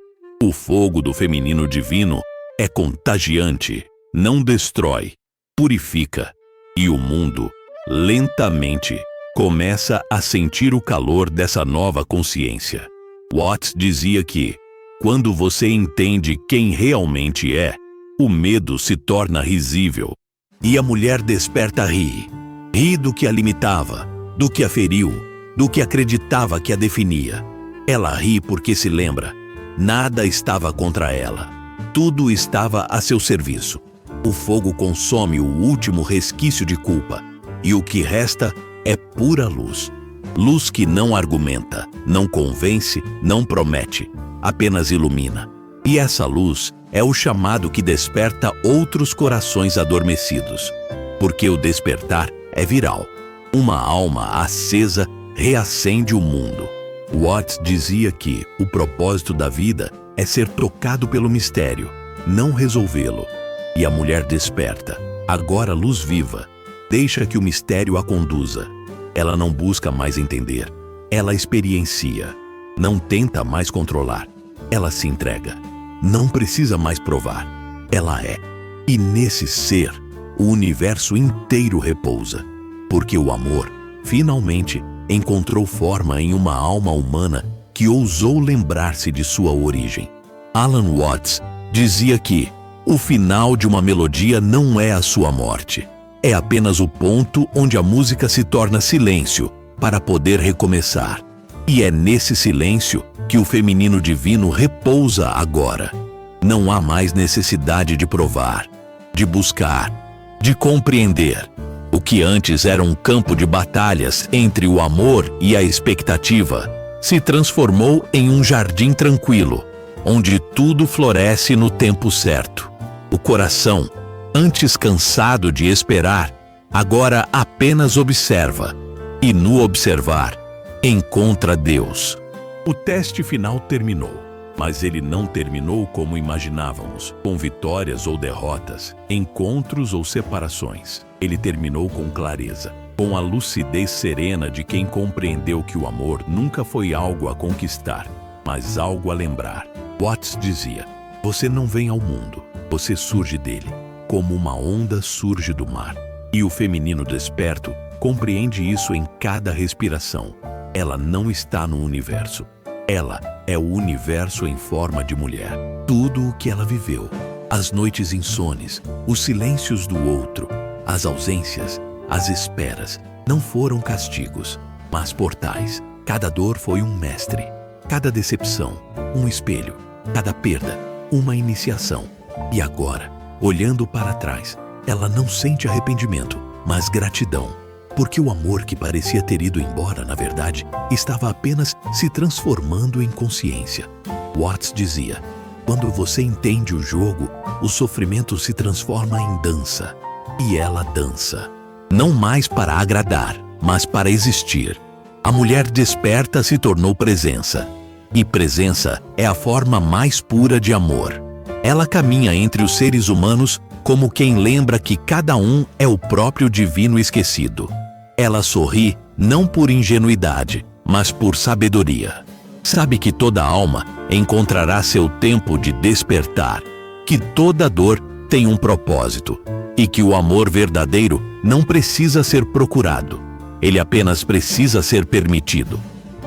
O fogo do feminino divino é contagiante, não destrói, purifica, e o mundo, lentamente, começa a sentir o calor dessa nova consciência. Watts dizia que, quando você entende quem realmente é, o medo se torna risível. E a mulher desperta a rir. Ri do que a limitava, do que a feriu, do que acreditava que a definia. Ela ri porque se lembra. Nada estava contra ela. Tudo estava a seu serviço. O fogo consome o último resquício de culpa. E o que resta é pura luz. Luz que não argumenta, não convence, não promete, apenas ilumina. E essa luz é o chamado que desperta outros corações adormecidos. Porque o despertar é viral. Uma alma acesa reacende o mundo. Watts dizia que o propósito da vida é ser tocado pelo mistério, não resolvê-lo. E a mulher desperta, agora luz viva, deixa que o mistério a conduza. Ela não busca mais entender, ela experiencia. Não tenta mais controlar, ela se entrega. Não precisa mais provar, ela é. E nesse ser, o universo inteiro repousa, porque o amor, finalmente, encontrou forma em uma alma humana que ousou lembrar-se de sua origem. Alan Watts dizia que o final de uma melodia não é a sua morte. É apenas o ponto onde a música se torna silêncio para poder recomeçar. E é nesse silêncio que o feminino divino repousa agora. Não há mais necessidade de provar, de buscar, de compreender. O que antes era um campo de batalhas entre o amor e a expectativa se transformou em um jardim tranquilo, onde tudo floresce no tempo certo. O coração, antes cansado de esperar, agora apenas observa, e no observar, encontra Deus. O teste final terminou, mas ele não terminou como imaginávamos, com vitórias ou derrotas, encontros ou separações. Ele terminou com clareza. com a lucidez serena de quem compreendeu que o amor nunca foi algo a conquistar, mas algo a lembrar. Watts dizia: você não vem ao mundo, você surge dele, como uma onda surge do mar. E o feminino desperto compreende isso em cada respiração. Ela não está no universo. Ela é o universo em forma de mulher. Tudo o que ela viveu, as noites insones, os silêncios do outro, as ausências, as esperas, não foram castigos, mas portais. Cada dor foi um mestre, cada decepção, um espelho, cada perda, uma iniciação. E agora, olhando para trás, ela não sente arrependimento, mas gratidão, porque o amor que parecia ter ido embora, na verdade, estava apenas se transformando em consciência. Watts dizia: quando você entende o jogo, o sofrimento se transforma em dança. E ela dança. Não mais para agradar, mas para existir. A mulher desperta se tornou presença. E presença é a forma mais pura de amor. Ela caminha entre os seres humanos como quem lembra que cada um é o próprio divino esquecido. Ela sorri não por ingenuidade, mas por sabedoria. Sabe que toda alma encontrará seu tempo de despertar, que toda dor tem um propósito e que o amor verdadeiro não precisa ser procurado, ele apenas precisa ser permitido.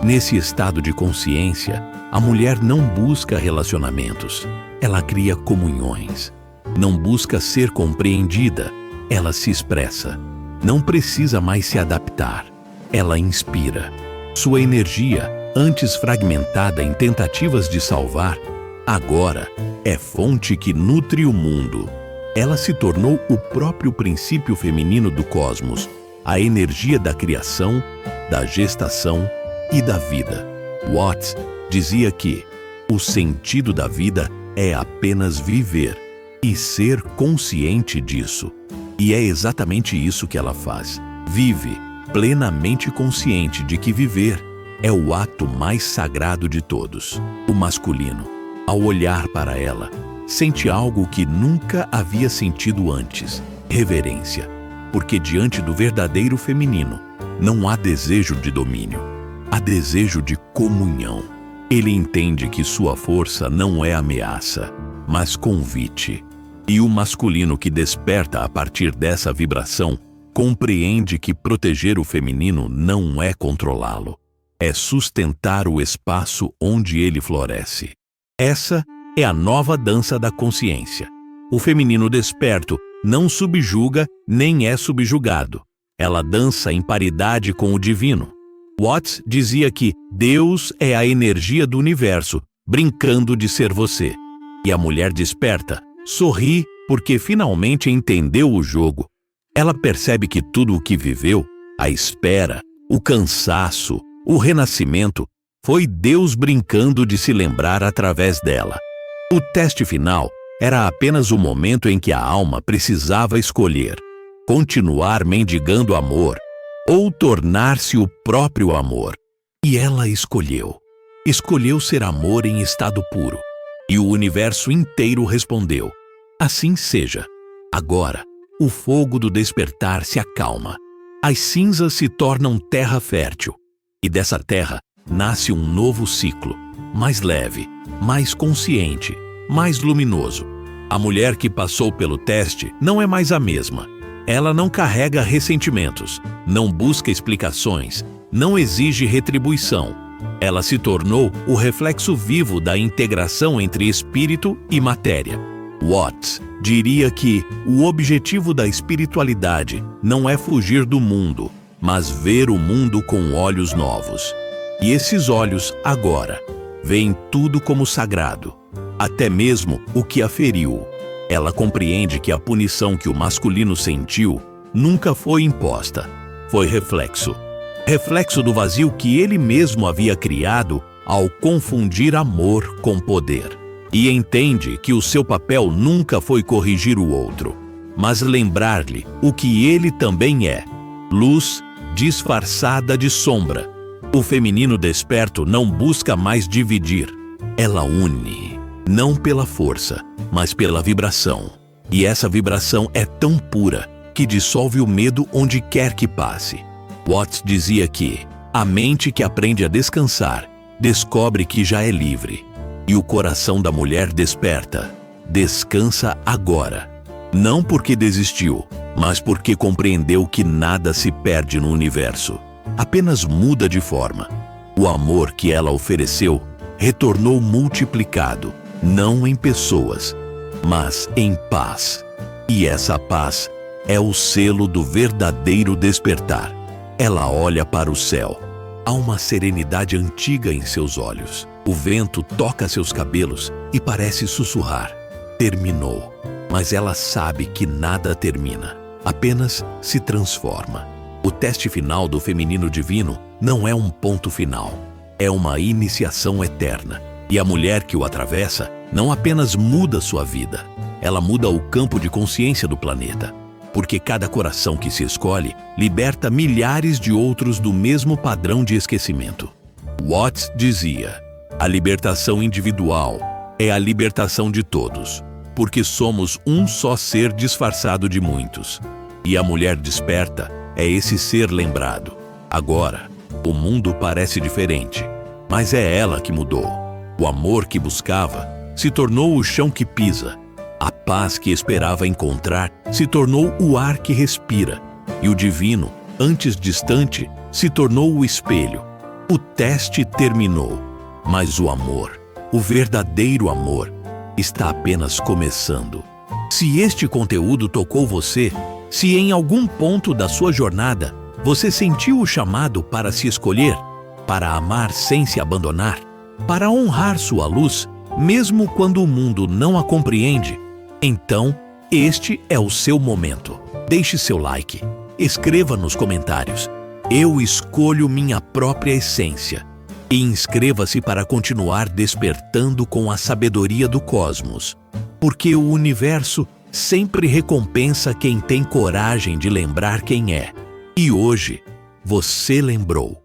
Nesse estado de consciência, a mulher não busca relacionamentos, ela cria comunhões. Não busca ser compreendida, ela se expressa. Não precisa mais se adaptar, ela inspira. Sua energia, antes fragmentada em tentativas de salvar, agora é fonte que nutre o mundo. Ela se tornou o próprio princípio feminino do cosmos, a energia da criação, da gestação e da vida. Watts dizia que o sentido da vida é apenas viver e ser consciente disso. E é exatamente isso que ela faz. Vive, plenamente consciente de que viver é o ato mais sagrado de todos. O masculino, ao olhar para ela, sente algo que nunca havia sentido antes: reverência. Porque diante do verdadeiro feminino, não há desejo de domínio, há desejo de comunhão. Ele entende que sua força não é ameaça, mas convite. E o masculino que desperta a partir dessa vibração compreende que proteger o feminino não é controlá-lo, é sustentar o espaço onde ele floresce. Essa é a nova dança da consciência. O feminino desperto não subjuga nem é subjugado. Ela dança em paridade com o divino. Watts dizia que Deus é a energia do universo, brincando de ser você. E a mulher desperta sorri porque finalmente entendeu o jogo. Ela percebe que tudo o que viveu, a espera, o cansaço, o renascimento, foi Deus brincando de se lembrar através dela. O teste final era apenas o momento em que a alma precisava escolher: continuar mendigando amor ou tornar-se o próprio amor. E ela escolheu. Escolheu ser amor em estado puro. E o universo inteiro respondeu: assim seja. Agora, o fogo do despertar se acalma. As cinzas se tornam terra fértil. E dessa terra nasce um novo ciclo, mais leve, mais consciente, mais luminoso. A mulher que passou pelo teste não é mais a mesma. Ela não carrega ressentimentos, não busca explicações, não exige retribuição. Ela se tornou o reflexo vivo da integração entre espírito e matéria. Watts diria que o objetivo da espiritualidade não é fugir do mundo, mas ver o mundo com olhos novos. E esses olhos, agora, veem tudo como sagrado, até mesmo o que a feriu. Ela compreende que a punição que o masculino sentiu nunca foi imposta, foi reflexo. Reflexo do vazio que ele mesmo havia criado ao confundir amor com poder. E entende que o seu papel nunca foi corrigir o outro, mas lembrar-lhe o que ele também é: luz disfarçada de sombra. O feminino desperto não busca mais dividir, ela une, não pela força, mas pela vibração. E essa vibração é tão pura que dissolve o medo onde quer que passe. Watts dizia que a mente que aprende a descansar descobre que já é livre. E o coração da mulher desperta, descansa agora. Não porque desistiu, mas porque compreendeu que nada se perde no universo. Apenas muda de forma. O amor que ela ofereceu retornou multiplicado, não em pessoas, mas em paz. E essa paz é o selo do verdadeiro despertar. Ela olha para o céu. Há uma serenidade antiga em seus olhos. O vento toca seus cabelos e parece sussurrar. Terminou. Mas ela sabe que nada termina. Apenas se transforma. O teste final do feminino divino não é um ponto final. É uma iniciação eterna. E a mulher que o atravessa não apenas muda sua vida. Ela muda o campo de consciência do planeta. Porque cada coração que se escolhe liberta milhares de outros do mesmo padrão de esquecimento. Watts dizia: a libertação individual é a libertação de todos, porque somos um só ser disfarçado de muitos. E a mulher desperta é esse ser lembrado. Agora, o mundo parece diferente, mas é ela que mudou. O amor que buscava se tornou o chão que pisa. A paz que esperava encontrar se tornou o ar que respira. E o divino, antes distante, se tornou o espelho. O teste terminou, mas o amor, o verdadeiro amor, está apenas começando. Se este conteúdo tocou você, se em algum ponto da sua jornada você sentiu o chamado para se escolher, para amar sem se abandonar, para honrar sua luz, mesmo quando o mundo não a compreende, então este é o seu momento. Deixe seu like, escreva nos comentários: eu escolho minha própria essência. E inscreva-se para continuar despertando com a sabedoria do cosmos. Porque o universo sempre recompensa quem tem coragem de lembrar quem é. E hoje, você lembrou.